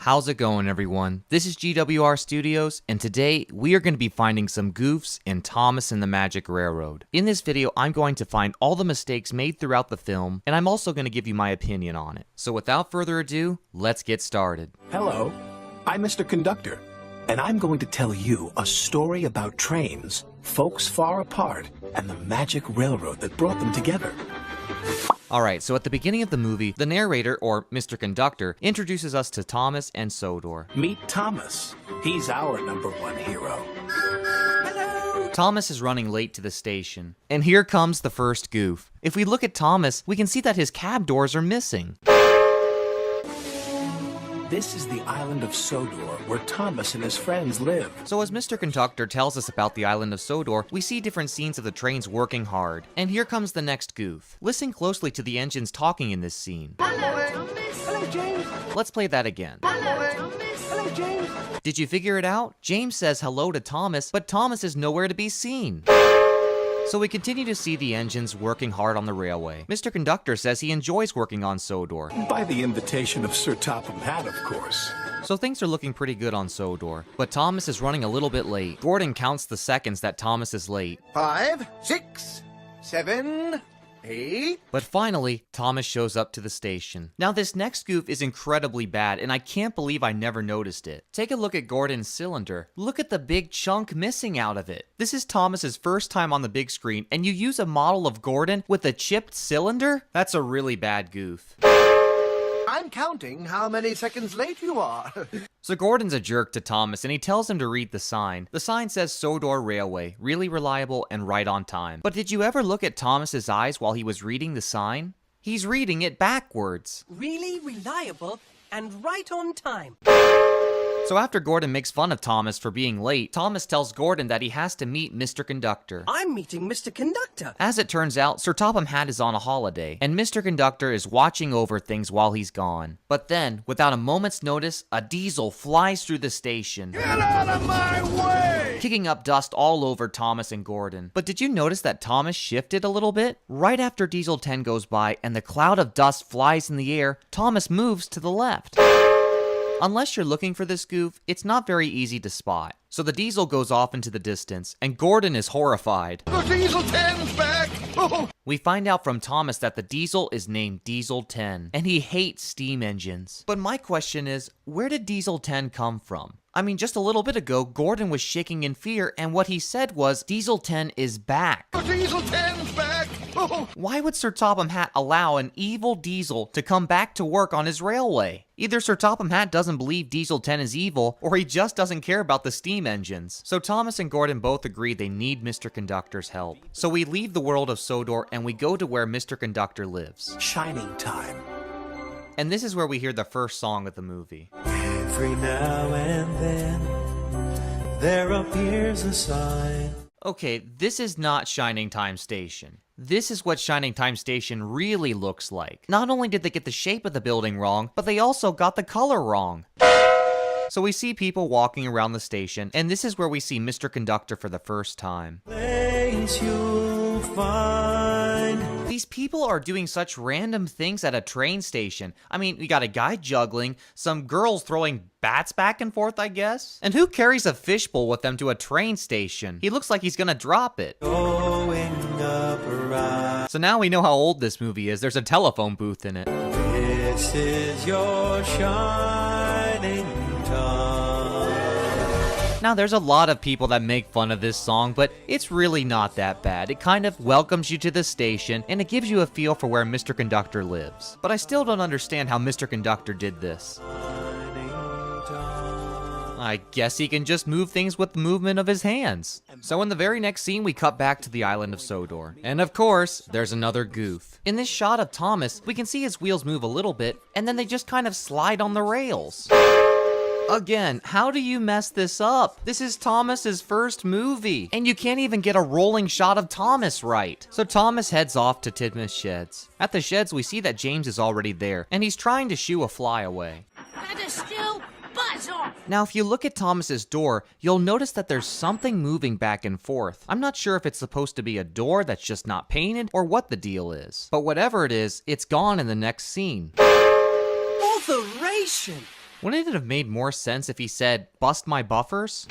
How's it going, everyone? This is GWR Studios, and today we are going to be finding some goofs in Thomas and the Magic Railroad. In this video, I'm going to find all the mistakes made throughout the film, and I'm also going to give you my opinion on it. So without further ado, let's get started. Hello, I'm Mr. Conductor, and I'm going to tell you a story about trains, folks far apart, and the magic railroad that brought them together. Alright, so at the beginning of the movie, the narrator, or Mr. Conductor, introduces us to Thomas and Sodor. Meet Thomas. He's our #1 hero. Hello! Thomas is running late to the station, and here comes the first goof. If we look at Thomas, we can see that his cab doors are missing. This is the island of Sodor, where Thomas and his friends live. So as Mr. Conductor tells us about the island of Sodor, we see different scenes of the trains working hard. And here comes the next goof. Listen closely to the engines talking in this scene. Hello, Thomas. Hello, James. Let's play that again. Hello, Thomas. Hello, James. Did you figure it out? James says hello to Thomas, but Thomas is nowhere to be seen. So we continue to see the engines working hard on the railway. Mr. Conductor says he enjoys working on Sodor. By the invitation of Sir Topham Hatt, of course. So things are looking pretty good on Sodor, but Thomas is running a little bit late. Gordon counts the seconds that Thomas is late. 5, 6, 7, 8. But finally, Thomas shows up to the station. Now this next goof is incredibly bad, and I can't believe I never noticed it. Take a look at Gordon's cylinder. Look at the big chunk missing out of it. This is Thomas's first time on the big screen, and you use a model of Gordon with a chipped cylinder? That's a really bad goof. I'm counting how many seconds late you are. So Gordon's a jerk to Thomas, and he tells him to read the sign. The sign says Sodor Railway, really reliable and right on time. But did you ever look at Thomas's eyes while he was reading the sign? He's reading it backwards. Really reliable and right on time. So after Gordon makes fun of Thomas for being late, Thomas tells Gordon that he has to meet Mr. Conductor. I'm meeting Mr. Conductor. As it turns out, Sir Topham Hatt is on a holiday, and Mr. Conductor is watching over things while he's gone. But then, without a moment's notice, a diesel flies through the station. Get out of my way! Kicking up dust all over Thomas and Gordon. But did you notice that Thomas shifted a little bit? Right after Diesel 10 goes by and the cloud of dust flies in the air, Thomas moves to the left. Unless you're looking for this goof, it's not very easy to spot. So the diesel goes off into the distance, and Gordon is horrified. The Diesel 10's back! Oh. We find out from Thomas that the diesel is named Diesel 10, and he hates steam engines. But my question is, where did Diesel 10 come from? I mean, just a little bit ago, Gordon was shaking in fear, and what he said was, Diesel 10 is back. The Diesel 10's back! Oh. Why would Sir Topham Hatt allow an evil diesel to come back to work on his railway? Either Sir Topham Hatt doesn't believe Diesel 10 is evil, or he just doesn't care about the steam engines. So Thomas and Gordon both agree they need Mr. Conductor's help. So we leave the world of Sodor and we go to where Mr. Conductor lives. Shining time. And this is where we hear the first song of the movie. Every now and then, there appears a sign. Okay, this is not Shining Time Station. This is what Shining Time Station really looks like. Not only did they get the shape of the building wrong, but they also got the color wrong. So we see people walking around the station, and this is where we see Mr. Conductor for the first time. Place you'll find. These people are doing such random things at a train station. I mean, we got a guy juggling, some girls throwing bats back and forth, I guess? And who carries a fishbowl with them to a train station? He looks like he's gonna drop it. Going up a ride. So now we know how old this movie is. There's a telephone booth in it. This is your shining time. Now there's a lot of people that make fun of this song, but it's really not that bad. It kind of welcomes you to the station, and it gives you a feel for where Mr. Conductor lives. But I still don't understand how Mr. Conductor did this. I guess he can just move things with the movement of his hands. So in the very next scene, we cut back to the island of Sodor. And of course, there's another goof. In this shot of Thomas, we can see his wheels move a little bit, and then they just kind of slide on the rails. Again, how do you mess this up? This is Thomas's first movie, and you can't even get a rolling shot of Thomas right. So Thomas heads off to Tidmouth's sheds. At the sheds, we see that James is already there, and he's trying to shoo a fly away. Better still, buzz off. Now, if you look at Thomas's door, you'll notice that there's something moving back and forth. I'm not sure if it's supposed to be a door that's just not painted, or what the deal is. But whatever it is, it's gone in the next scene. Botheration! Wouldn't it have made more sense if he said, "Bust my buffers"?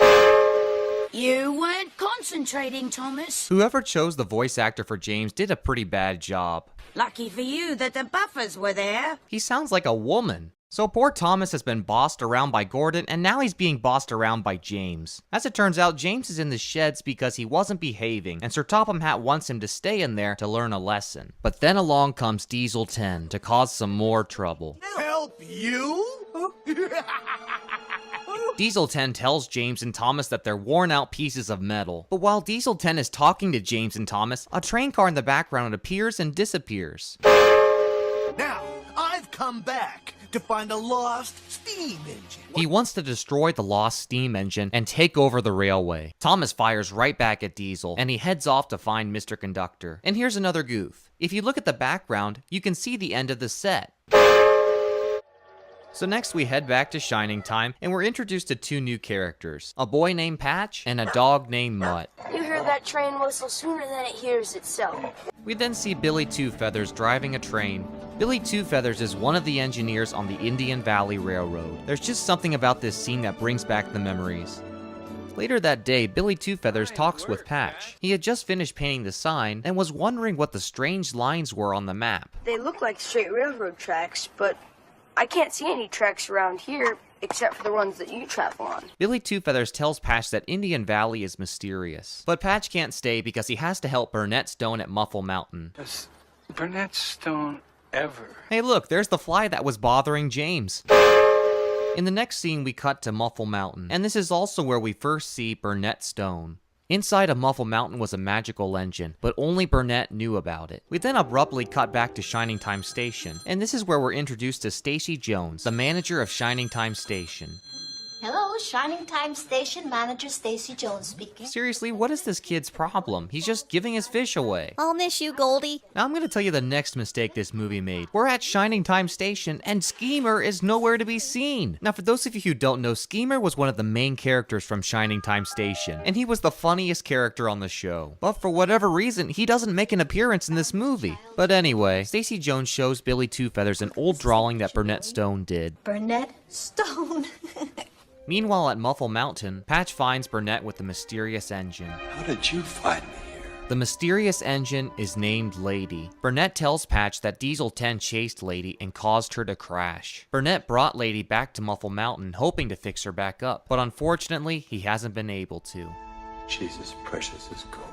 You weren't concentrating, Thomas. Whoever chose the voice actor for James did a pretty bad job. Lucky for you that the buffers were there. He sounds like a woman. So poor Thomas has been bossed around by Gordon, and now he's being bossed around by James. As it turns out, James is in the sheds because he wasn't behaving, and Sir Topham Hatt wants him to stay in there to learn a lesson. But then along comes Diesel 10 to cause some more trouble. Help you? Diesel 10 tells James and Thomas that they're worn out pieces of metal. But while Diesel 10 is talking to James and Thomas, a train car in the background appears and disappears. Now, I've come back to find a lost steam engine. He wants to destroy the lost steam engine and take over the railway. Thomas fires right back at Diesel, and he heads off to find Mr. Conductor. And here's another goof. If you look at the background, you can see the end of the set. So next we head back to Shining Time, and we're introduced to two new characters. A boy named Patch, and a dog named Mutt. You hear that train whistle sooner than it hears itself. We then see Billy Two Feathers driving a train. Billy Two Feathers is one of the engineers on the Indian Valley Railroad. There's just something about this scene that brings back the memories. Later that day, Billy Two Feathers talks with Patch. He had just finished painting the sign and was wondering what the strange lines were on the map. They look like straight railroad tracks, but I can't see any tracks around here except for the ones that you travel on. Billy Two Feathers tells Patch that Indian Valley is mysterious. But Patch can't stay because he has to help Burnett Stone at Muffle Mountain. Does Burnett Stone ever? Hey look, there's the fly that was bothering James. In the next scene, we cut to Muffle Mountain, and this is also where we first see Burnett Stone. Inside of Muffle Mountain was a magical engine, but only Burnett knew about it. We then abruptly cut back to Shining Time Station, and this is where we're introduced to Stacy Jones, the manager of Shining Time Station. Hello, Shining Time Station Manager Stacy Jones speaking. Seriously, what is this kid's problem? He's just giving his fish away. I'll miss you, Goldie. Now I'm gonna tell you the next mistake this movie made. We're at Shining Time Station, and Schemer is nowhere to be seen. Now for those of you who don't know, Schemer was one of the main characters from Shining Time Station, and he was the funniest character on the show. But for whatever reason, he doesn't make an appearance in this movie. But anyway, Stacy Jones shows Billy Two Feathers an old drawing that Burnett Stone did. Burnett Stone. Meanwhile at Muffle Mountain, Patch finds Burnett with the mysterious engine. How did you find me here? The mysterious engine is named Lady. Burnett tells Patch that Diesel 10 chased Lady and caused her to crash. Burnett brought Lady back to Muffle Mountain, hoping to fix her back up, but unfortunately, he hasn't been able to. She's as precious as gold.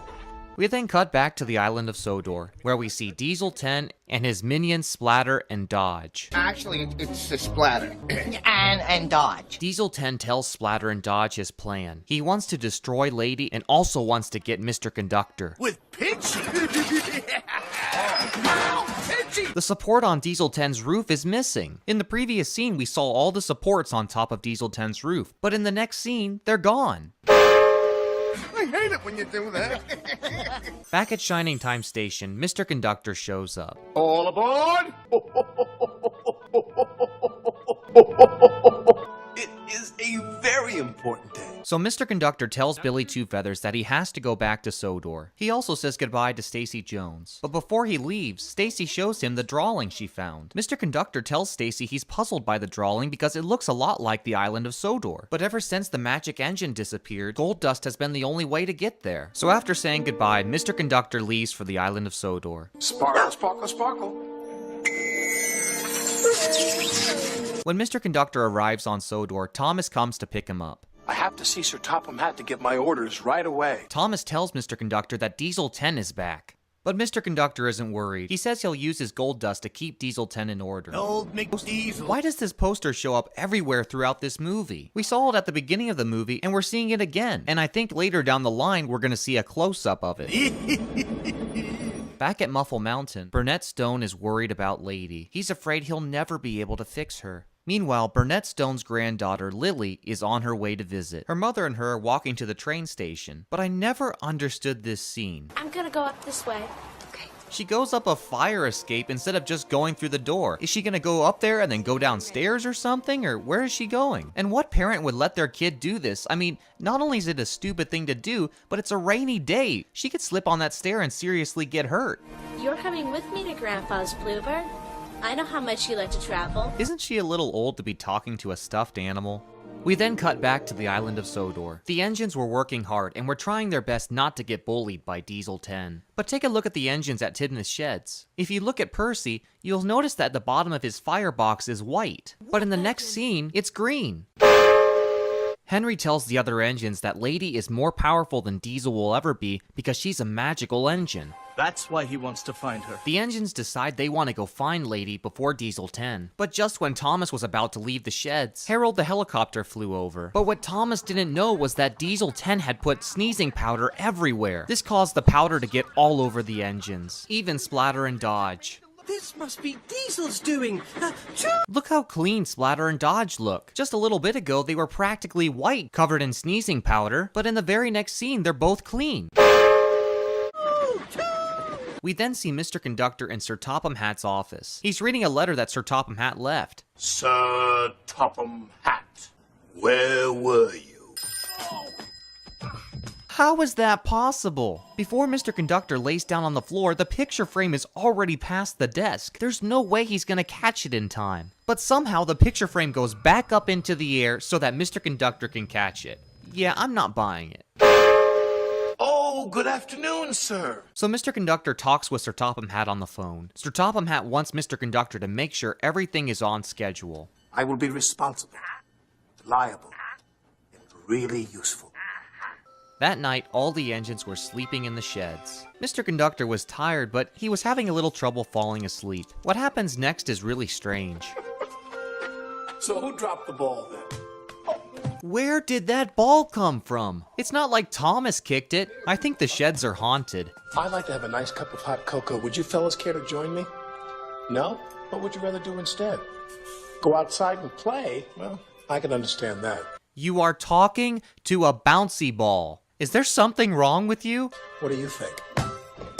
We then cut back to the island of Sodor, where we see Diesel 10 and his minions Splatter and Dodge. Actually, it's a splatter. and Dodge. Diesel 10 tells Splatter and Dodge his plan. He wants to destroy Lady and also wants to get Mr. Conductor. With Pitchy? The support on Diesel 10's roof is missing. In the previous scene, we saw all the supports on top of Diesel 10's roof, but in the next scene, they're gone. I hate it when you do that. Back at Shining Time Station, Mr. Conductor shows up. All aboard! It is a very important day. So Mr. Conductor tells Billy Two Feathers that he has to go back to Sodor. He also says goodbye to Stacy Jones. But before he leaves, Stacy shows him the drawing she found. Mr. Conductor tells Stacy he's puzzled by the drawing because it looks a lot like the island of Sodor. But ever since the magic engine disappeared, gold dust has been the only way to get there. So after saying goodbye, Mr. Conductor leaves for the island of Sodor. Sparkle, sparkle, sparkle. When Mr. Conductor arrives on Sodor, Thomas comes to pick him up. I have to see Sir Topham Hatt to get my orders right away. Thomas tells Mr. Conductor that Diesel 10 is back. But Mr. Conductor isn't worried. He says he'll use his gold dust to keep Diesel 10 in order. Old McDiesel. Why does this poster show up everywhere throughout this movie? We saw it at the beginning of the movie, and we're seeing it again. And I think later down the line, we're gonna see a close-up of it. Back at Muffle Mountain, Burnett Stone is worried about Lady. He's afraid he'll never be able to fix her. Meanwhile, Burnett Stone's granddaughter, Lily, is on her way to visit. Her mother and her are walking to the train station, but I never understood this scene. I'm gonna go up this way. She goes up a fire escape instead of just going through the door. Is she gonna go up there and then go downstairs or something? Or where is she going? And what parent would let their kid do this? I mean, not only is it a stupid thing to do, but it's a rainy day. She could slip on that stair and seriously get hurt. You're coming with me to Grandpa's Bluebird. I know how much you like to travel. Isn't she a little old to be talking to a stuffed animal? We then cut back to the island of Sodor. The engines were working hard and were trying their best not to get bullied by Diesel 10. But take a look at the engines at Tibnus Sheds. If you look at Percy, you'll notice that the bottom of his firebox is white. But in the next scene, it's green. Henry tells the other engines that Lady is more powerful than Diesel will ever be because she's a magical engine. That's why he wants to find her. The engines decide they want to go find Lady before Diesel 10. But just when Thomas was about to leave the sheds, Harold the helicopter flew over. But what Thomas didn't know was that Diesel 10 had put sneezing powder everywhere. This caused the powder to get all over the engines, even Splatter and Dodge. This must be Diesel's doing. Look how clean Splatter and Dodge look. Just a little bit ago, they were practically white, covered in sneezing powder, but in the very next scene, they're both clean. We then see Mr. Conductor in Sir Topham Hatt's office. He's reading a letter that Sir Topham Hatt left. Sir Topham Hatt, where were you? How is that possible? Before Mr. Conductor lays down on the floor, the picture frame is already past the desk. There's no way he's gonna catch it in time. But somehow the picture frame goes back up into the air so that Mr. Conductor can catch it. Yeah, I'm not buying it. Oh, good afternoon, sir. So Mr. Conductor talks with Sir Topham Hatt on the phone. Sir Topham Hatt wants Mr. Conductor to make sure everything is on schedule. I will be responsible, reliable, and really useful. That night, all the engines were sleeping in the sheds. Mr. Conductor was tired, but he was having a little trouble falling asleep. What happens next is really strange. So who dropped the ball then? Where did that ball come from? It's not like Thomas kicked it. I think the sheds are haunted. I'd like to have a nice cup of hot cocoa. Would you fellas care to join me? No? What would you rather do instead? Go outside and play? Well, I can understand that. You are talking to a bouncy ball. Is there something wrong with you? What do you think?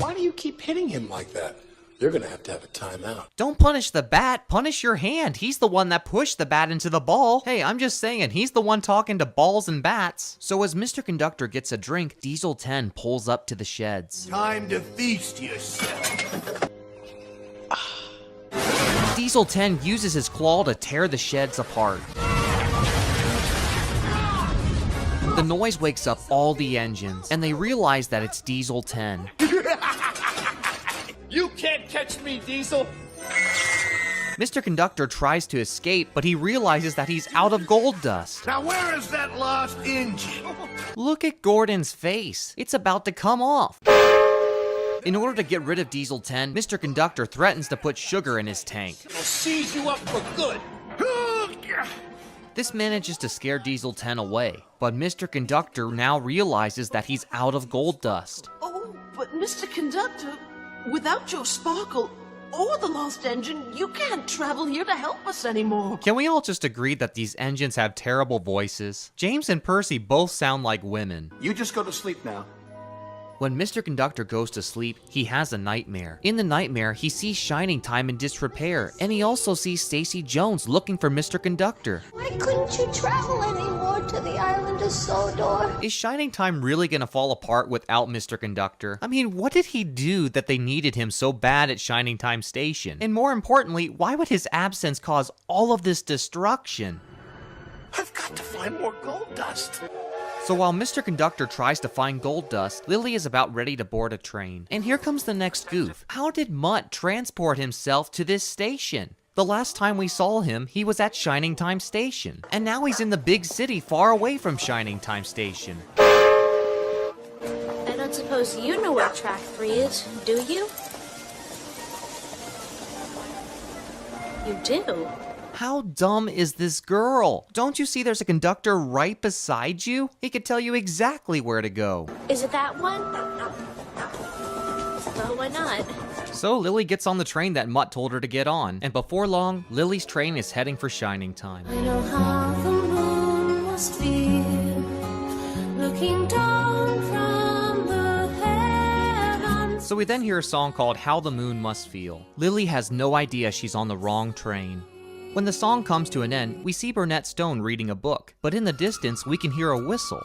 Why do you keep hitting him like that? You're gonna have a timeout. Don't punish the bat, punish your hand. He's the one that pushed the bat into the ball. Hey, I'm just saying, he's the one talking to balls and bats. So as Mr. Conductor gets a drink, Diesel 10 pulls up to the sheds. Time to feast yourself. Diesel 10 uses his claw to tear the sheds apart. The noise wakes up all the engines, and they realize that it's Diesel 10. You can't catch me, Diesel! Mr. Conductor tries to escape, but he realizes that he's out of gold dust. Now where is that lost engine? Look at Gordon's face. It's about to come off. In order to get rid of Diesel 10, Mr. Conductor threatens to put sugar in his tank. I'll seize you up for good! This manages to scare Diesel 10 away, but Mr. Conductor now realizes that he's out of gold dust. Oh, but Mr. Conductor, without your sparkle or the lost engine, you can't travel here to help us anymore. Can we all just agree that these engines have terrible voices? James and Percy both sound like women. You just go to sleep now. When Mr. Conductor goes to sleep, he has a nightmare. In the nightmare, he sees Shining Time in disrepair, and he also sees Stacy Jones looking for Mr. Conductor. Why couldn't you travel anymore to the island of Sodor? Is Shining Time really gonna fall apart without Mr. Conductor? I mean, what did he do that they needed him so bad at Shining Time Station? And more importantly, why would his absence cause all of this destruction? I've got to find more gold dust. So while Mr. Conductor tries to find gold dust, Lily is about ready to board a train. And here comes the next goof. How did Mutt transport himself to this station? The last time we saw him, he was at Shining Time Station. And now he's in the big city far away from Shining Time Station. I don't suppose you know where track 3 is, do you? You do? How dumb is this girl? Don't you see there's a conductor right beside you? He could tell you exactly where to go. Is it that one? Well, why not? So Lily gets on the train that Mutt told her to get on, and before long, Lily's train is heading for Shining Time. I know how the moon must feel, looking down from the heavens. So we then hear a song called How the Moon Must Feel. Lily has no idea she's on the wrong train. When the song comes to an end, we see Burnett Stone reading a book, but in the distance we can hear a whistle.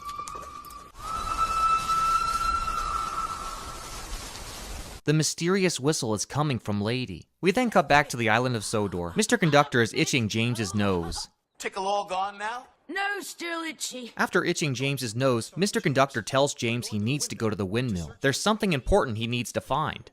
The mysterious whistle is coming from Lady. We then cut back to the island of Sodor. Mr. Conductor is itching James's nose. Tickle all gone now? No, still itchy. After itching James's nose, Mr. Conductor tells James he needs to go to the windmill. There's something important he needs to find.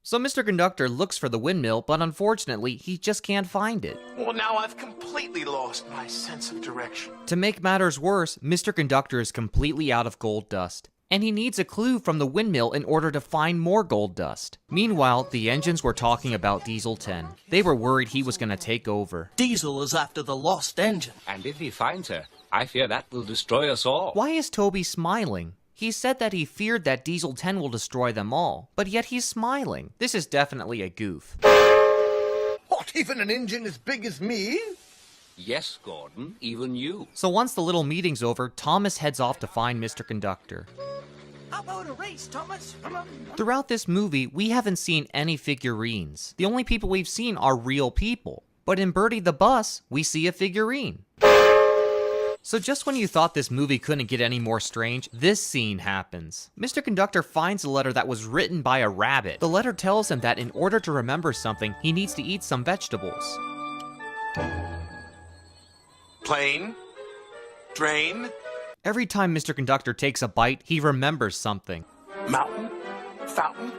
So Mr. Conductor looks for the windmill, but unfortunately, he just can't find it. Well, now I've completely lost my sense of direction. To make matters worse, Mr. Conductor is completely out of gold dust, and he needs a clue from the windmill in order to find more gold dust. Meanwhile, the engines were talking about Diesel 10. They were worried he was going to take over. Diesel is after the lost engine. And if he finds her, I fear that will destroy us all. Why is Toby smiling? He said that he feared that Diesel 10 will destroy them all, but yet he's smiling. This is definitely a goof. What, even an engine as big as me? Yes, Gordon, even you. So once the little meeting's over, Thomas heads off to find Mr. Conductor. How about a race, Thomas? Throughout this movie, we haven't seen any figurines. The only people we've seen are real people. But in Birdie the Bus, we see a figurine. So just when you thought this movie couldn't get any more strange, this scene happens. Mr. Conductor finds a letter that was written by a rabbit. The letter tells him that in order to remember something, he needs to eat some vegetables. Plane? Drain? Every time Mr. Conductor takes a bite, he remembers something. Mountain? Fountain?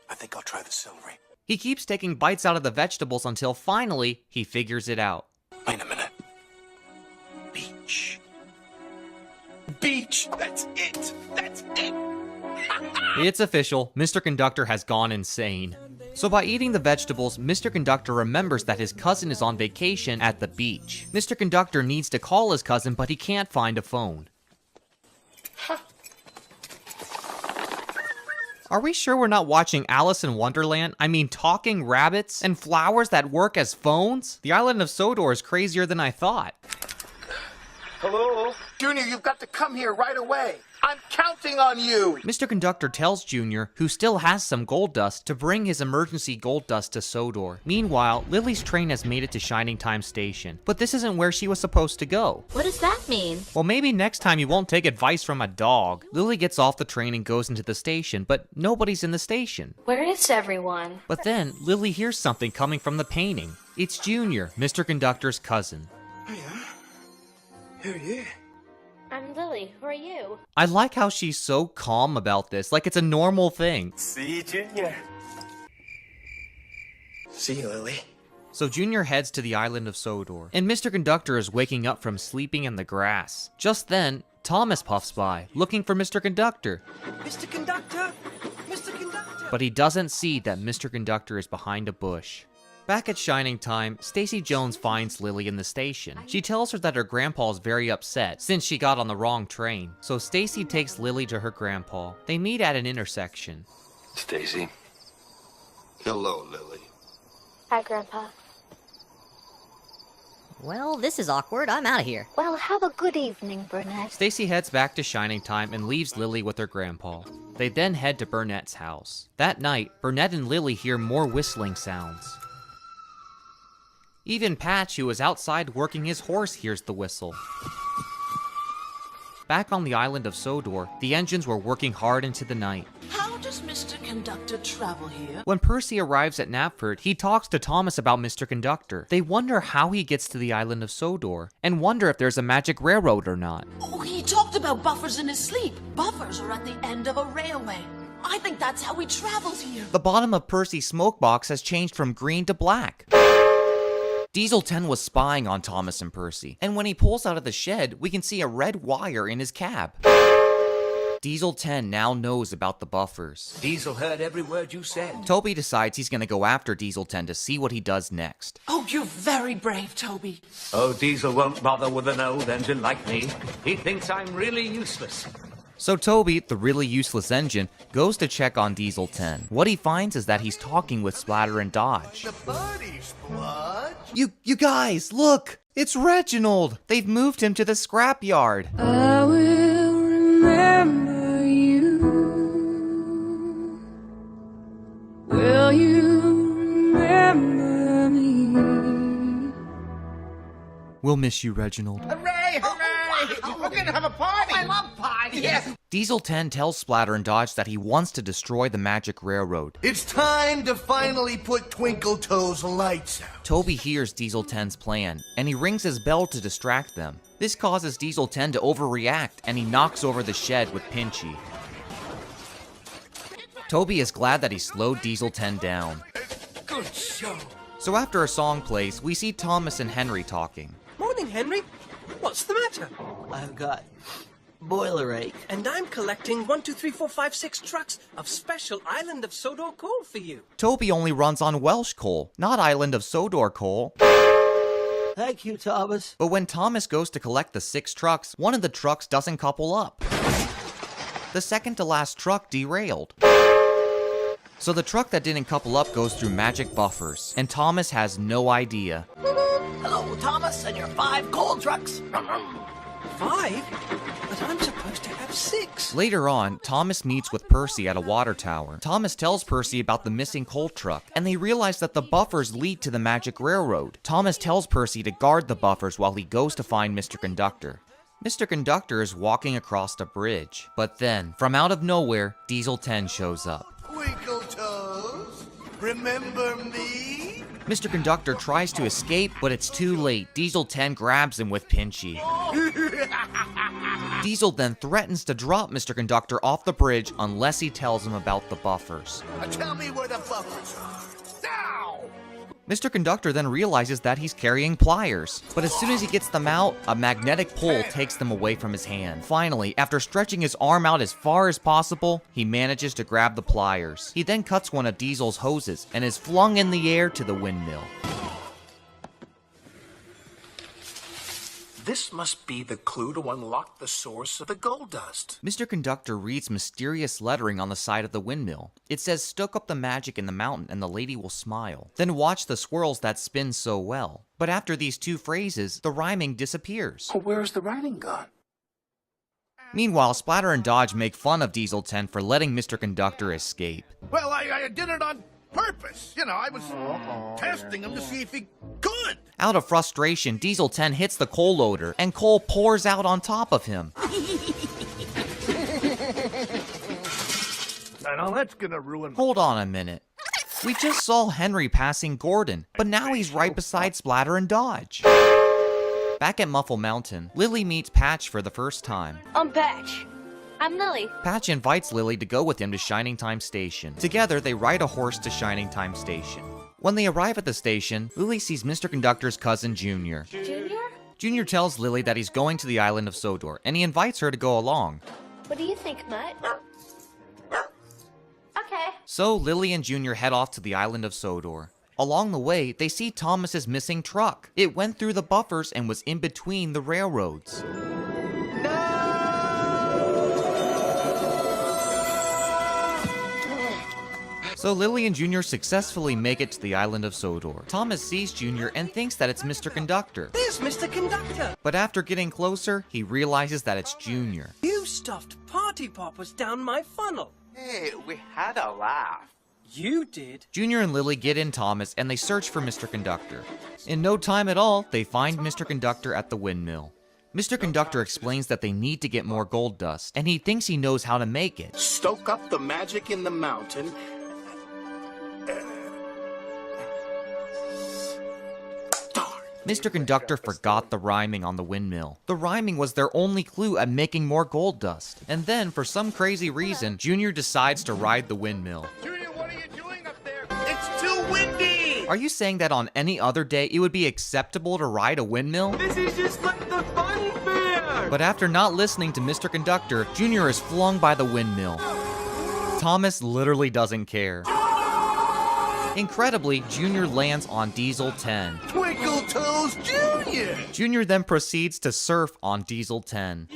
I think I'll try the celery. He keeps taking bites out of the vegetables until finally, he figures it out. Wait a minute. Beach. Beach! That's it! That's it! It's official, Mr. Conductor has gone insane. So by eating the vegetables, Mr. Conductor remembers that his cousin is on vacation at the beach. Mr. Conductor needs to call his cousin, but he can't find a phone. Are we sure we're not watching Alice in Wonderland? I mean, talking rabbits and flowers that work as phones? The island of Sodor is crazier than I thought. Hello? Junior, you've got to come here right away. I'm counting on you. Mr. Conductor tells Junior, who still has some gold dust, to bring his emergency gold dust to Sodor. Meanwhile, Lily's train has made it to Shining Time Station, but this isn't where she was supposed to go. What does that mean? Well, maybe next time you won't take advice from a dog. Lily gets off the train and goes into the station, but nobody's in the station. Where is everyone? But then, Lily hears something coming from the painting. It's Junior, Mr. Conductor's cousin. Who are you? I'm Lily. Who are you? I like how she's so calm about this, like it's a normal thing. See you, Junior. See you, Lily. So Junior heads to the island of Sodor, and Mr. Conductor is waking up from sleeping in the grass. Just then, Thomas puffs by, looking for Mr. Conductor. Mr. Conductor! Mr. Conductor! But he doesn't see that Mr. Conductor is behind a bush. Back at Shining Time, Stacy Jones finds Lily in the station. She tells her that her grandpa is very upset since she got on the wrong train. So Stacy takes Lily to her grandpa. They meet at an intersection. Stacy. Hello, Lily. Hi, Grandpa. Well, this is awkward. I'm out of here. Well, have a good evening, Burnett. Stacy heads back to Shining Time and leaves Lily with her grandpa. They then head to Burnett's house. That night, Burnett and Lily hear more whistling sounds. Even Patch, who was outside working his horse, hears the whistle. Back on the island of Sodor, the engines were working hard into the night. How does Mr. Conductor travel here? When Percy arrives at Knapford, he talks to Thomas about Mr. Conductor. They wonder how he gets to the island of Sodor, and wonder if there's a magic railroad or not. Oh, he talked about buffers in his sleep. Buffers are at the end of a railway. I think that's how he travels here. The bottom of Percy's smoke box has changed from green to black. Diesel 10 was spying on Thomas and Percy, and when he pulls out of the shed, we can see a red wire in his cab. Diesel 10 now knows about the buffers. Diesel heard every word you said. Toby decides he's gonna go after Diesel 10 to see what he does next. Oh, you're very brave, Toby. Oh, Diesel won't bother with an old engine like me. He thinks I'm really useless. So Toby, the really useless engine, goes to check on Diesel 10. What he finds is that he's talking with Splatter and Dodge. The buddy, Splodge. You guys, look! It's Reginald! They've moved him to the scrapyard. I will remember you. Will you remember me? We'll miss you, Reginald. Hooray, hooray! We're gonna have a party! I love parties! Yes. Diesel 10 tells Splatter and Dodge that he wants to destroy the magic railroad. It's time to finally put Twinkle Toes lights out. Toby hears Diesel 10's plan, and he rings his bell to distract them. This causes Diesel 10 to overreact, and he knocks over the shed with Pinchy. Toby is glad that he slowed Diesel 10 down. Good show. So after a song plays, we see Thomas and Henry talking. Morning, Henry. What's the matter? I've got boiler ache. And I'm collecting 1, 2, 3, 4, 5, 6 trucks of special Island of Sodor coal for you. Toby only runs on Welsh coal, not Island of Sodor coal. Thank you, Thomas. But when Thomas goes to collect the 6 trucks, one of the trucks doesn't couple up. The second to last truck derailed. So the truck that didn't couple up goes through magic buffers, and Thomas has no idea. Hello, Thomas, and your 5 coal trucks. 5? But I'm supposed to have 6. Later on, Thomas meets with Percy at a water tower. Thomas tells Percy about the missing coal truck, and they realize that the buffers lead to the magic railroad. Thomas tells Percy to guard the buffers while he goes to find Mr. Conductor. Mr. Conductor is walking across a bridge, but then, from out of nowhere, Diesel 10 shows up. Twinkle Toes, remember me? Mr. Conductor tries to escape, but it's too late. Diesel 10 grabs him with Pinchy. Diesel then threatens to drop Mr. Conductor off the bridge unless he tells him about the buffers. Tell me where the buffers are. Now! Mr. Conductor then realizes that he's carrying pliers, but as soon as he gets them out, a magnetic pull takes them away from his hand. Finally, after stretching his arm out as far as possible, he manages to grab the pliers. He then cuts one of Diesel's hoses and is flung in the air to the windmill. This must be the clue to unlock the source of the gold dust. Mr. Conductor reads mysterious lettering on the side of the windmill. It says, "Stoke up the magic in the mountain and the lady will smile. Then watch the swirls that spin so well." But after these 2 phrases, the rhyming disappears. Oh, where's the writing gone? Meanwhile, Splatter and Dodge make fun of Diesel 10 for letting Mr. Conductor escape. Well, I did it on purpose. You know, I was testing him to see if he could. Out of frustration, Diesel 10 hits the coal loader, and coal pours out on top of him. Now that's gonna ruin. Hold on a minute. We just saw Henry passing Gordon, but now he's right beside Splatter and Dodge. Back at Muffle Mountain, Lily meets Patch for the first time. I'm Patch. I'm Lily. Patch invites Lily to go with him to Shining Time Station. Together, they ride a horse to Shining Time Station. When they arrive at the station, Lily sees Mr. Conductor's cousin, Junior. Junior? Junior tells Lily that he's going to the island of Sodor, and he invites her to go along. What do you think, Mutt? Okay. So Lily and Junior head off to the island of Sodor. Along the way, they see Thomas's missing truck. It went through the buffers and was in between the railroads. So Lily and Junior successfully make it to the island of Sodor. Thomas sees Junior and thinks that it's Mr. Conductor. There's Mr. Conductor. But after getting closer, he realizes that it's Junior. You stuffed party poppers down my funnel. Hey, we had a laugh. You did. Junior and Lily get in Thomas and they search for Mr. Conductor. In no time at all, they find Mr. Conductor at the windmill. Mr. Conductor explains that they need to get more gold dust, and he thinks he knows how to make it. Stoke up the magic in the mountain. Mr. Conductor forgot the rhyming on the windmill. The rhyming was their only clue at making more gold dust. And then, for some crazy reason, Junior decides to ride the windmill. Junior, what are you doing up there? It's too windy! Are you saying that on any other day it would be acceptable to ride a windmill? This is just like the fun fair! But after not listening to Mr. Conductor, Junior is flung by the windmill. Thomas literally doesn't care. Incredibly, Junior lands on Diesel 10. Twinkle Toes Junior! Junior then proceeds to surf on Diesel 10.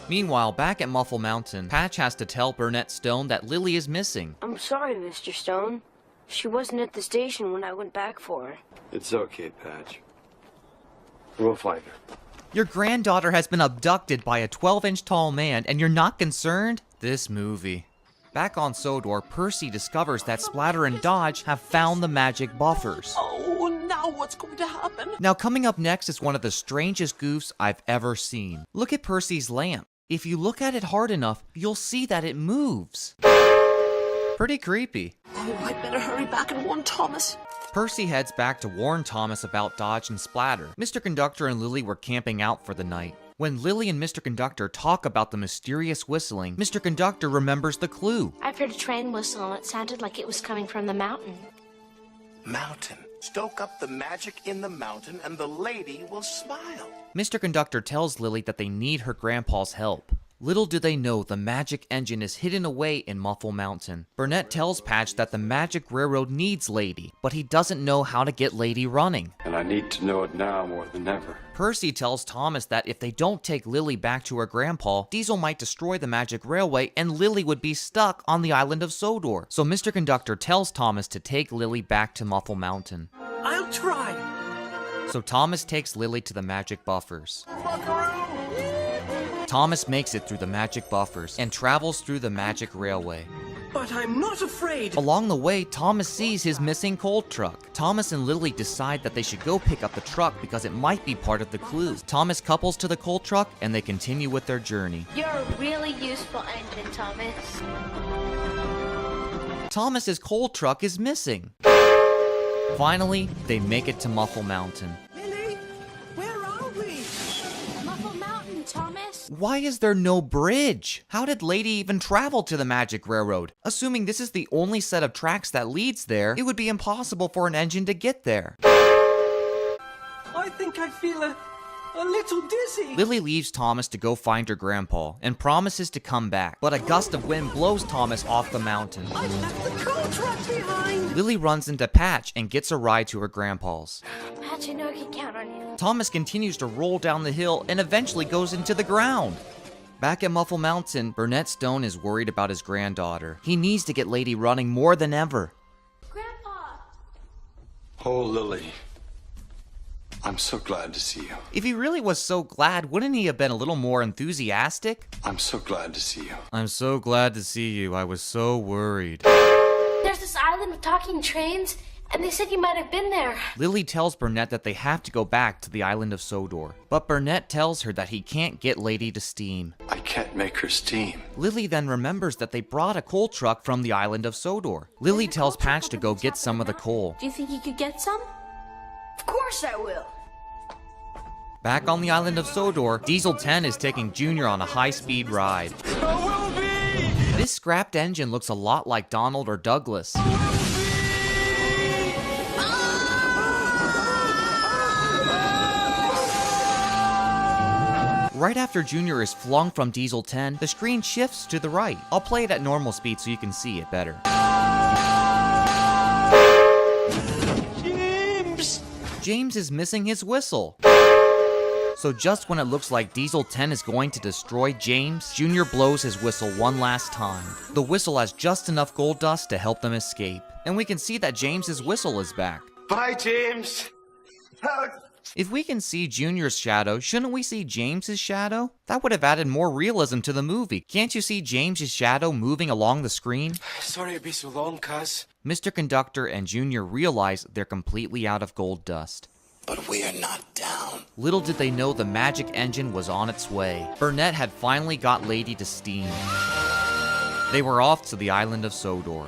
Meanwhile, back at Muffle Mountain, Patch has to tell Burnett Stone that Lily is missing. I'm sorry, Mr. Stone. She wasn't at the station when I went back for her. It's okay, Patch. We'll find her. Your granddaughter has been abducted by a 12-inch tall man, and you're not concerned? This movie. Back on Sodor, Percy discovers that Splatter and Dodge have found the magic buffers. Oh, now what's going to happen? Now coming up next is one of the strangest goofs I've ever seen. Look at Percy's lamp. If you look at it hard enough, you'll see that it moves. Pretty creepy. Oh, I'd better hurry back and warn Thomas. Percy heads back to warn Thomas about Dodge and Splatter. Mr. Conductor and Lily were camping out for the night. When Lily and Mr. Conductor talk about the mysterious whistling, Mr. Conductor remembers the clue. I've heard a train whistle and it sounded like it was coming from the mountain. Mountain. Stoke up the magic in the mountain and the lady will smile. Mr. Conductor tells Lily that they need her grandpa's help. Little do they know the magic engine is hidden away in Muffle Mountain. Burnett tells Patch that the magic railroad needs Lady, but he doesn't know how to get Lady running. And I need to know it now more than ever. Percy tells Thomas that if they don't take Lily back to her grandpa, Diesel might destroy the magic railway and Lily would be stuck on the island of Sodor. So Mr. Conductor tells Thomas to take Lily back to Muffle Mountain. I'll try. So Thomas takes Lily to the magic buffers. Thomas makes it through the magic buffers and travels through the magic railway. But I'm not afraid. Along the way, Thomas sees his missing coal truck. Thomas and Lily decide that they should go pick up the truck because it might be part of the clue. Thomas couples to the coal truck and they continue with their journey. You're a really useful engine, Thomas. Thomas's coal truck is missing. Finally, they make it to Muffle Mountain. Lily, where are we? Muffle Mountain, Thomas. Why is there no bridge? How did Lady even travel to the Magic Railroad? Assuming this is the only set of tracks that leads there, it would be impossible for an engine to get there. I think I feel a little dizzy. Lily leaves Thomas to go find her grandpa and promises to come back, but a gust of wind blows Thomas off the mountain. I left the coal truck behind. Lily runs into Patch and gets a ride to her grandpa's. Patch, I know I can count on you. Thomas continues to roll down the hill and eventually goes into the ground. Back at Muffle Mountain, Burnett Stone is worried about his granddaughter. He needs to get Lady running more than ever. Grandpa! Oh, Lily. I'm so glad to see you. If he really was so glad, wouldn't he have been a little more enthusiastic? I'm so glad to see you. I'm so glad to see you. I was so worried. There's this island of talking trains, and they said you might have been there. Lily tells Burnett that they have to go back to the island of Sodor. But Burnett tells her that he can't get Lady to steam. I can't make her steam. Lily then remembers that they brought a coal truck from the island of Sodor. Lily tells Patch to go get some of the coal. Do you think you could get some? Of course I will. Back on the island of Sodor, Diesel 10 is taking Junior on a high-speed ride. This scrapped engine looks a lot like Donald or Douglas. Right after Junior is flung from Diesel 10, the screen shifts to the right. I'll play it at normal speed so you can see it better. James is missing his whistle. So just when it looks like Diesel 10 is going to destroy James, Junior blows his whistle one last time. The whistle has just enough gold dust to help them escape. And we can see that James's whistle is back. Bye, James. If we can see Junior's shadow, shouldn't we see James's shadow? That would have added more realism to the movie. Can't you see James's shadow moving along the screen? Sorry to be so long, cuz. Mr. Conductor and Junior realize they're completely out of gold dust. But we are not down. Little did they know the magic engine was on its way. Burnett had finally got Lady to steam. They were off to the island of Sodor.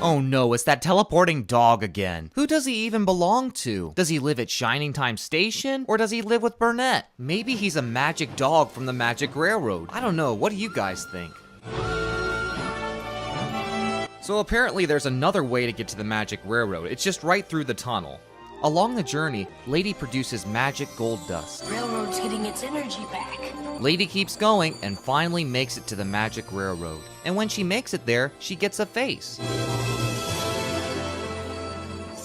Oh no, it's that teleporting dog again. Who does he even belong to? Does he live at Shining Time Station? Or does he live with Burnett? Maybe he's a magic dog from the Magic Railroad. I don't know, what do you guys think? So apparently there's another way to get to the Magic Railroad. It's just right through the tunnel. Along the journey, Lady produces magic gold dust. Railroad's getting its energy back. Lady keeps going and finally makes it to the Magic Railroad. And when she makes it there, she gets a face.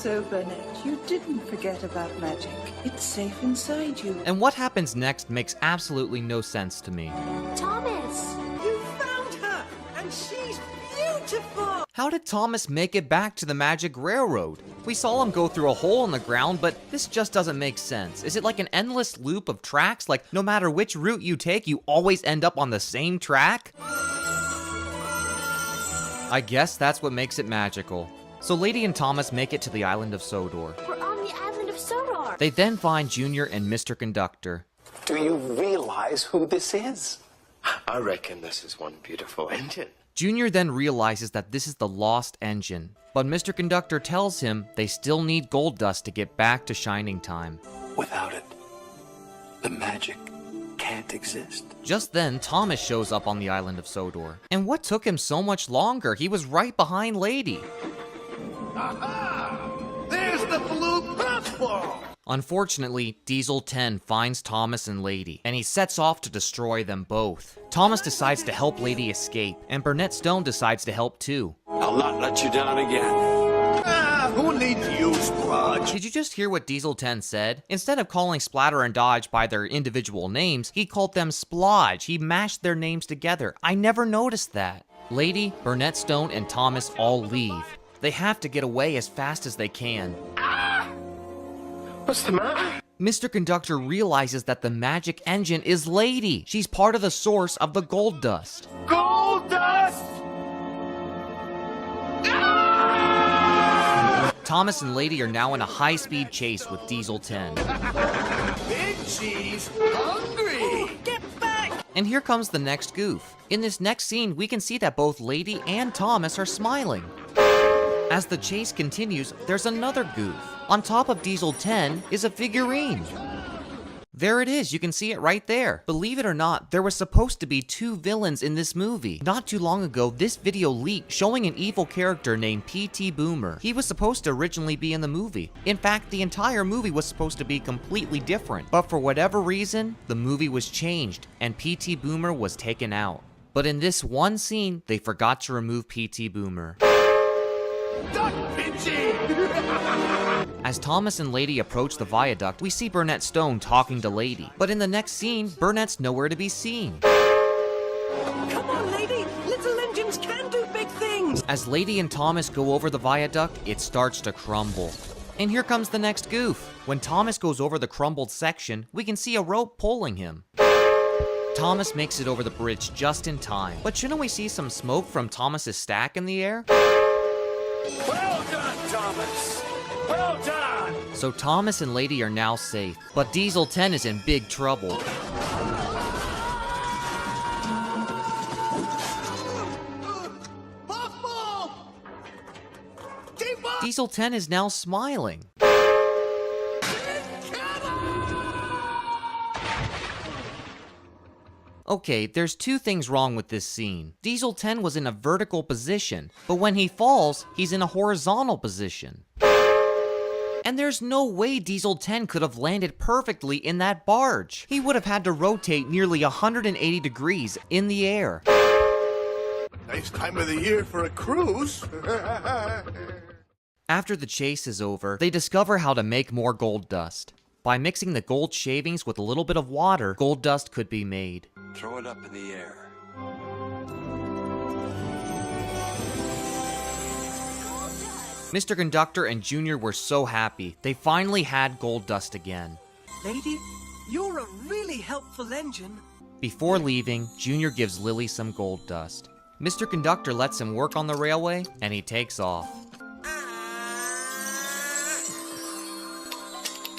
So, Burnett, you didn't forget about magic. It's safe inside you. And what happens next makes absolutely no sense to me. Thomas! You found her, and she's beautiful! How did Thomas make it back to the Magic Railroad? We saw him go through a hole in the ground, but this just doesn't make sense. Is it like an endless loop of tracks? Like, no matter which route you take, you always end up on the same track? I guess that's what makes it magical. So Lady and Thomas make it to the island of Sodor. We're on the island of Sodor! They then find Junior and Mr. Conductor. Do you realize who this is? I reckon this is one beautiful engine. Junior then realizes that this is the lost engine, but Mr. Conductor tells him they still need gold dust to get back to Shining Time. Without it, the magic can't exist. Just then, Thomas shows up on the island of Sodor. And what took him so much longer? He was right behind Lady. Aha! There's the blue puffball! Unfortunately, Diesel 10 finds Thomas and Lady, and he sets off to destroy them both. Thomas decides to help Lady escape, and Burnett Stone decides to help too. I'll not let you down again. Who needs you, Splodge? Did you just hear what Diesel 10 said? Instead of calling Splatter and Dodge by their individual names, he called them Splodge. He mashed their names together. I never noticed that. Lady, Burnett Stone, and Thomas all leave. They have to get away as fast as they can. What's the matter? Mr. Conductor realizes that the magic engine is Lady. She's part of the source of the gold dust. Gold dust! Thomas and Lady are now in a high-speed chase with Diesel 10. Big cheese, hungry! Get back! And here comes the next goof. In this next scene, we can see that both Lady and Thomas are smiling. As the chase continues, there's another goof. On top of Diesel 10 is a figurine. There it is, you can see it right there. Believe it or not, there was supposed to be two villains in this movie. Not too long ago, this video leaked showing an evil character named P.T. Boomer. He was supposed to originally be in the movie. In fact, the entire movie was supposed to be completely different. But for whatever reason, the movie was changed, and P.T. Boomer was taken out. But in this one scene, they forgot to remove P.T. Boomer. Duck pinchy! As Thomas and Lady approach the viaduct, we see Burnett Stone talking to Lady. But in the next scene, Burnett's nowhere to be seen. Come on, Lady! Little engines can do big things! As Lady and Thomas go over the viaduct, it starts to crumble. And here comes the next goof. When Thomas goes over the crumbled section, we can see a rope pulling him. Thomas makes it over the bridge just in time. But shouldn't we see some smoke from Thomas's stack in the air? Well done, Thomas! Well done! So Thomas and Lady are now safe, but Diesel 10 is in big trouble. Puffball! Keep up! Diesel 10 is now smiling. Okay, there's two things wrong with this scene. Diesel 10 was in a vertical position, but when he falls, he's in a horizontal position. And there's no way Diesel 10 could have landed perfectly in that barge. He would have had to rotate nearly 180 degrees in the air. Nice time of the year for a cruise. After the chase is over, they discover how to make more gold dust. By mixing the gold shavings with a little bit of water, gold dust could be made. Throw it up in the air. Mr. Conductor and Junior were so happy. They finally had gold dust again. Lady, you're a really helpful engine. Before leaving, Junior gives Lily some gold dust. Mr. Conductor lets him work on the railway, and he takes off.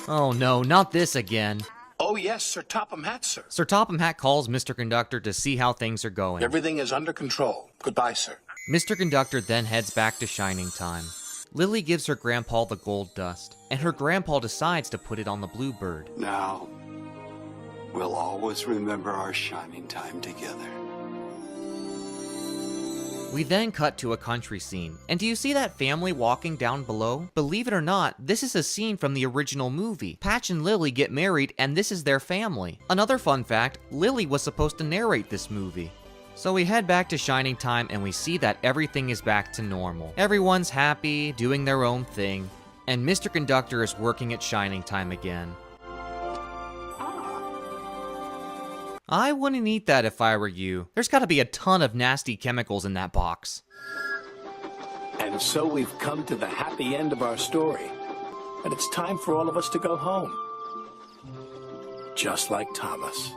Oh no, not this again. Oh yes, Sir Topham Hatt, sir. Sir Topham Hatt calls Mr. Conductor to see how things are going. Everything is under control. Goodbye, sir. Mr. Conductor then heads back to Shining Time. Lily gives her grandpa the gold dust, and her grandpa decides to put it on the Bluebird. Now, we'll always remember our shining time together. We then cut to a country scene, and do you see that family walking down below? Believe it or not, this is a scene from the original movie. Patch and Lily get married, and this is their family. Another fun fact, Lily was supposed to narrate this movie. So we head back to Shining Time, and we see that everything is back to normal. Everyone's happy, doing their own thing. And Mr. Conductor is working at shining time again. I wouldn't eat that if I were you. There's gotta be a ton of nasty chemicals in that box. And so we've come to the happy end of our story. And it's time for all of us to go home. Just like Thomas.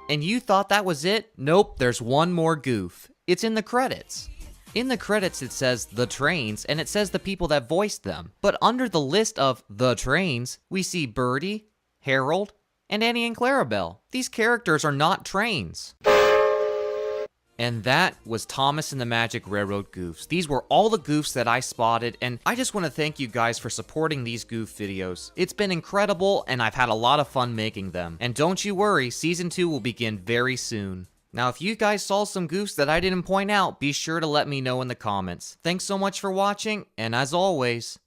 And you thought that was it? Nope, there's one more goof. It's in the credits. In the credits it says The Trains, and it says the people that voiced them. But under the list of The Trains, we see Birdie, Harold, and Annie and Clarabelle. These characters are not trains. And that was Thomas and the Magic Railroad Goofs. These were all the goofs that I spotted, and I just want to thank you guys for supporting these goof videos. It's been incredible, and I've had a lot of fun making them. And don't you worry, Season 2 will begin very soon. Now, if you guys saw some goofs that I didn't point out, be sure to let me know in the comments. Thanks so much for watching, and as always,